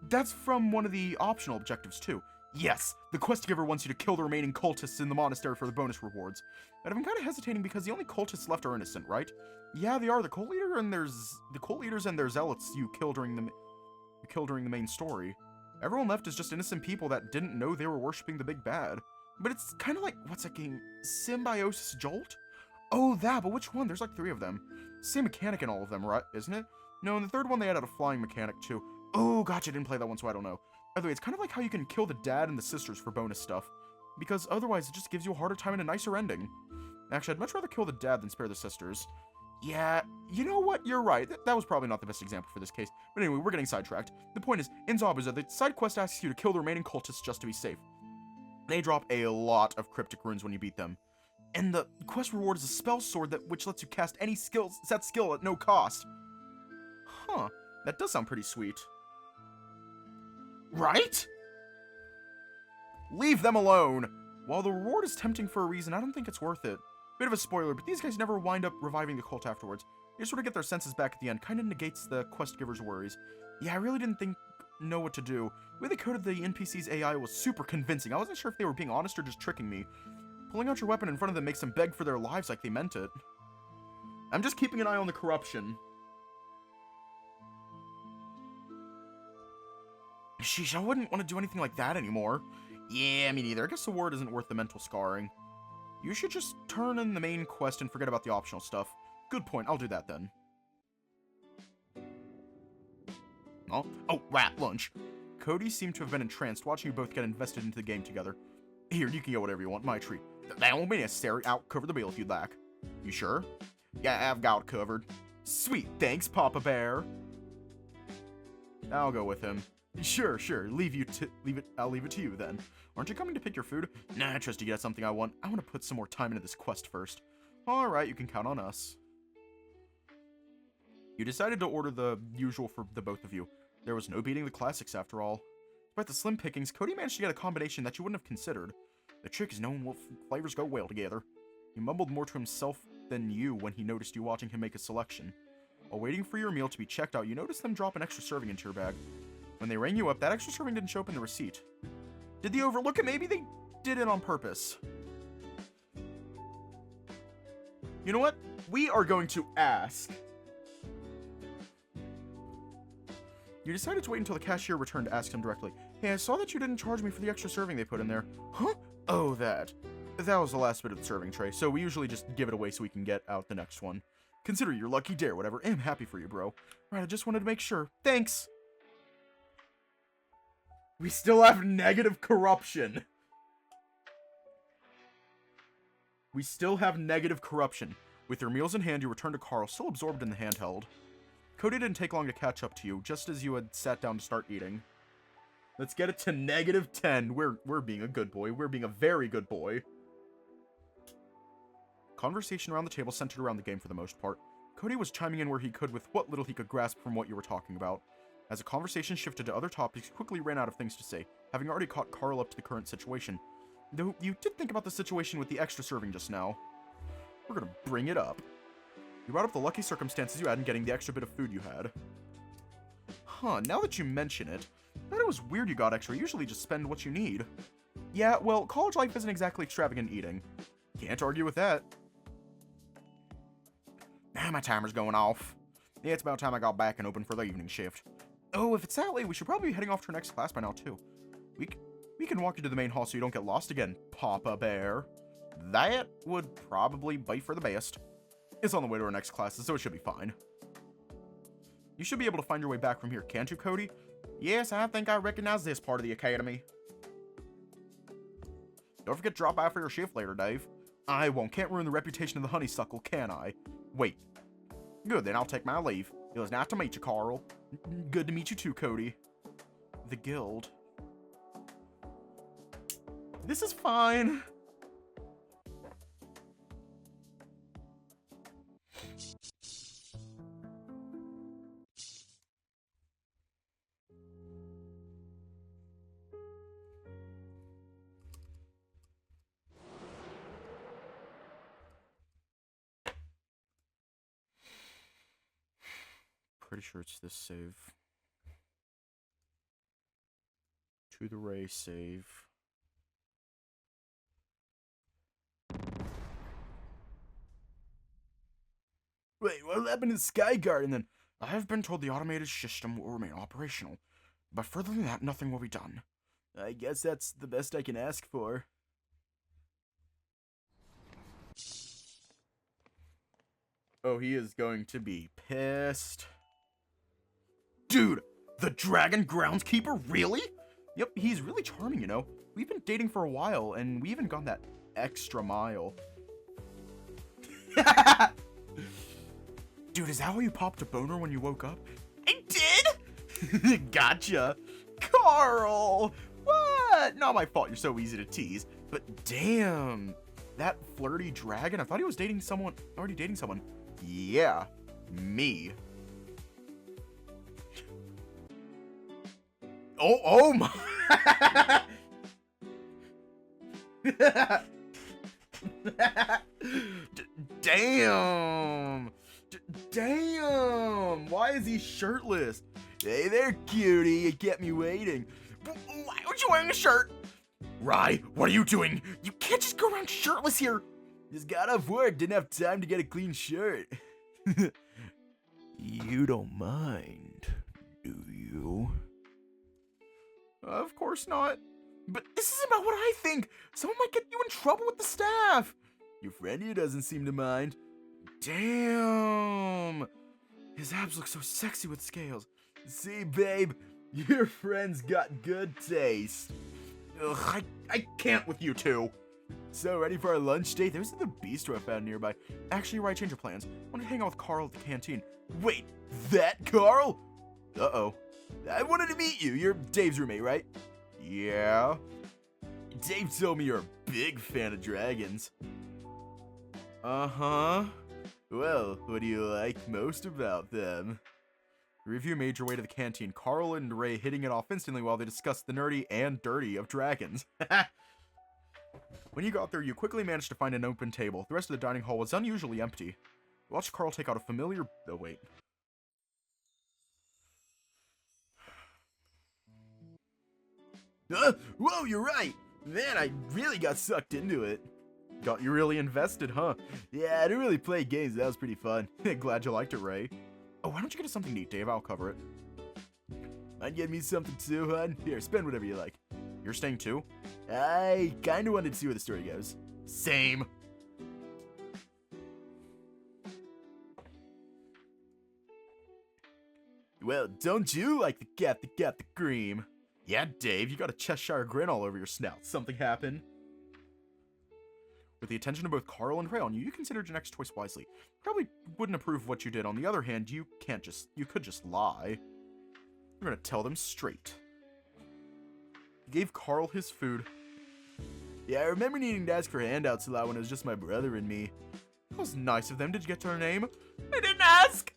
That's from one of the optional objectives, too. Yes, the quest giver wants you to kill the remaining cultists in the monastery for the bonus rewards. But I've been kind of hesitating because the only cultists left are innocent, right? Yeah, they are. The cult leaders and their zealots you kill during the main story. Everyone left is just innocent people that didn't know they were worshipping the big bad. But it's kind of like, what's that game? Symbiosis Jolt? Oh, that, but which one? There's like 3 of them. Same mechanic in all of them, right? Isn't it? No, in the third one they added a flying mechanic too. Oh, gotcha, didn't play that one, so I don't know. By the way, it's kind of like how you can kill the dad and the sisters for bonus stuff. Because otherwise it just gives you a harder time and a nicer ending. Actually, I'd much rather kill the dad than spare the sisters. Yeah, you know what? You're right. That was probably not the best example for this case. But anyway, we're getting sidetracked. The point is, in Zabuza, the side quest asks you to kill the remaining cultists just to be safe. They drop a lot of cryptic runes when you beat them. And the quest reward is a spell sword which lets you cast any set skill at no cost. Huh, that does sound pretty sweet. Right? Leave them alone! While the reward is tempting for a reason, I don't think it's worth it. Bit of a spoiler, but these guys never wind up reviving the cult afterwards. They just sort of get their senses back at the end, kind of negates the quest giver's worries. Yeah, I really didn't know what to do. The way they coded the NPC's AI was super convincing. I wasn't sure if they were being honest or just tricking me. Pulling out your weapon in front of them makes them beg for their lives like they meant it. I'm just keeping an eye on the corruption. Sheesh, I wouldn't want to do anything like that anymore. Yeah, me neither. I guess the reward isn't worth the mental scarring. You should just turn in the main quest and forget about the optional stuff. Good point. I'll do that then. Oh, rat lunch. Cody seemed to have been entranced, watching you both get invested into the game together. Here, you can get whatever you want. My treat. That won't be necessary. I'll cover the bill if you'd like. You sure? Yeah, I've got it covered. Sweet. Thanks, Papa Bear. I'll go with him. Sure. I'll leave it to you then. Aren't you coming to pick your food? Nah, I trust you get something I want. I want to put some more time into this quest first. Alright, you can count on us. You decided to order the usual for the both of you. There was no beating the classics after all. Despite the slim pickings, Cody managed to get a combination that you wouldn't have considered. The trick is knowing what flavors go well together. He mumbled more to himself than you when he noticed you watching him make a selection. While waiting for your meal to be checked out, you noticed them drop an extra serving into your bag. When they rang you up, that extra serving didn't show up in the receipt. Did they overlook it? Maybe they did it on purpose. You know what? We are going to ask. You decided to wait until the cashier returned to ask him directly. Hey, I saw that you didn't charge me for the extra serving they put in there. Huh? Oh, that. That was the last bit of the serving tray, so we usually just give it away so we can get out the next one. Consider your lucky day or whatever. I'm happy for you, bro. Right, I just wanted to make sure. Thanks! We still have negative corruption. We still have negative corruption. With your meals in hand, you return to Carl, still absorbed in the handheld. Cody didn't take long to catch up to you, just as you had sat down to start eating. Let's get it to negative 10. We're being a good boy. We're being a very good boy. Conversation around the table centered around the game for the most part. Cody was chiming in where he could with what little he could grasp from what you were talking about. As the conversation shifted to other topics, he quickly ran out of things to say, having already caught Carl up to the current situation. Though you did think about the situation with the extra serving just now. We're gonna bring it up. You brought up the lucky circumstances you had in getting the extra bit of food you had. Huh, now that you mention it, I thought it was weird you got extra. You usually just spend what you need. Yeah, well, college life isn't exactly extravagant eating. Can't argue with that. Ah, my timer's going off. Yeah, it's about time I got back and opened for the evening shift. Oh, if it's that late, we should probably be heading off to our next class by now, too. We can walk you to the main hall so you don't get lost again, Papa Bear. That would probably be for the best. It's on the way to our next classes, so it should be fine. You should be able to find your way back from here, can't you, Cody? Yes, I think I recognize this part of the academy. Don't forget to drop by for your shift later, Dave. I won't. Can't ruin the reputation of the honeysuckle, can I? Wait. Good, then I'll take my leave. It was nice to meet you, Carl. Good to meet you too, Cody. The guild. This is fine. Pretty sure it's this save. To the Ray save. Wait, what happened to the Sky Garden then? I have been told the automated system will remain operational, but further than that, nothing will be done. I guess that's the best I can ask for. Oh, he is going to be pissed. Dude, the Dragon Groundskeeper? Really? Yep, he's really charming, you know. We've been dating for a while, and we even gone that extra mile. Dude, is that how you popped a boner when you woke up? I did? Gotcha. Carl! What? Not my fault, you're so easy to tease. But damn, that flirty dragon, I thought he was dating someone, already dating someone. Yeah, me. Oh my. Damn. Damn. Why is he shirtless? Hey there, cutie. You kept me waiting. Why aren't you wearing a shirt? Rye, what are you doing? You can't just go around shirtless here. Just got off work, didn't have time to get a clean shirt. You don't mind, do you? Of course not. But this is about what I think. Someone might get you in trouble with the staff. Your friend here doesn't seem to mind. Damn. His abs look so sexy with scales. See, babe, your friend's got good taste. Ugh, I can't with you two. So, ready for our lunch date? There's the bistro I found nearby. Actually, right, change your plans. I want to hang out with Carl at the canteen. Wait, that Carl? Uh-oh. I wanted to meet you. You're Dave's roommate, right? Yeah. Dave told me you're a big fan of dragons. Uh-huh. Well, what do you like most about them? The review made your way to the canteen. Carl and Ray hitting it off instantly while they discussed the nerdy and dirty of dragons. When you got there, you quickly managed to find an open table. The rest of the dining hall was unusually empty. You watched Carl take out a familiar... Oh, wait. Whoa, you're right! Man, I really got sucked into it. Got you really invested, huh? Yeah, I didn't really play games. That was pretty fun. Glad you liked it, Ray. Oh, why don't you get us something to eat, Dave? I'll cover it. Mind getting me something too, hun? Here, spend whatever you like. You're staying too? I kinda wanted to see where the story goes. Same. Well, don't you like the cat that got the cream? Yeah, Dave, you got a Cheshire grin all over your snout. Something happened? With the attention of both Carl and Ray on you, you considered your next choice wisely. Probably wouldn't approve of what you did. On the other hand, you could just lie. You're gonna tell them straight. You gave Carl his food. Yeah, I remember needing to ask for handouts a lot when it was just my brother and me. That was nice of them. Did you get to her name? I didn't ask!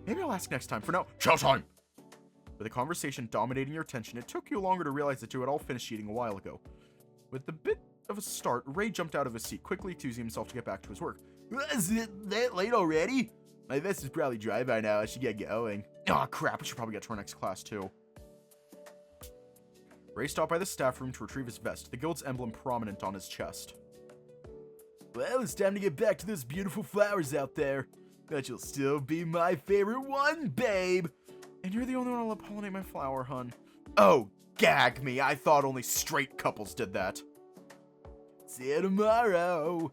Maybe I'll ask next time. For now, showtime! With the conversation dominating your attention, it took you longer to realize that you had all finished eating a while ago. With the bit of a start, Ray jumped out of his seat, quickly excusing himself to get back to his work. Is it that late already? My vest is probably dry by now. I should get going. Aw, crap. We should probably get to our next class, too. Ray stopped by the staff room to retrieve his vest, the guild's emblem prominent on his chest. Well, it's time to get back to those beautiful flowers out there. But you'll still be my favorite one, babe. And you're the only one who'll pollinate my flower, hun. Oh, gag me. I thought only straight couples did that. See you tomorrow.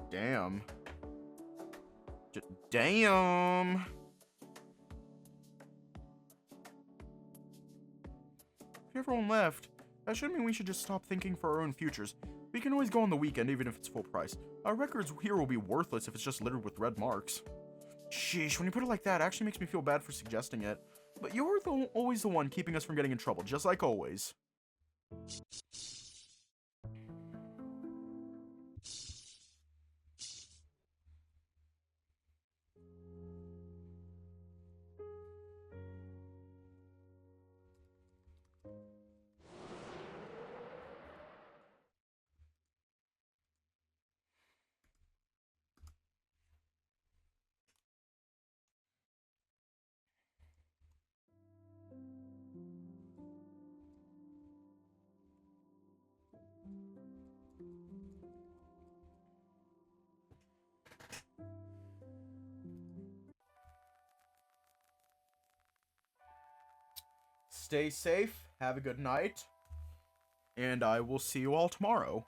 Damn. Damn. If everyone left, that should mean we should just stop thinking for our own futures. We can always go on the weekend, even if it's full price. Our records here will be worthless if it's just littered with red marks. Sheesh, when you put it like that, it actually makes me feel bad for suggesting it. But you're always the one keeping us from getting in trouble, just like always. Stay safe, have a good night, and I will see you all tomorrow.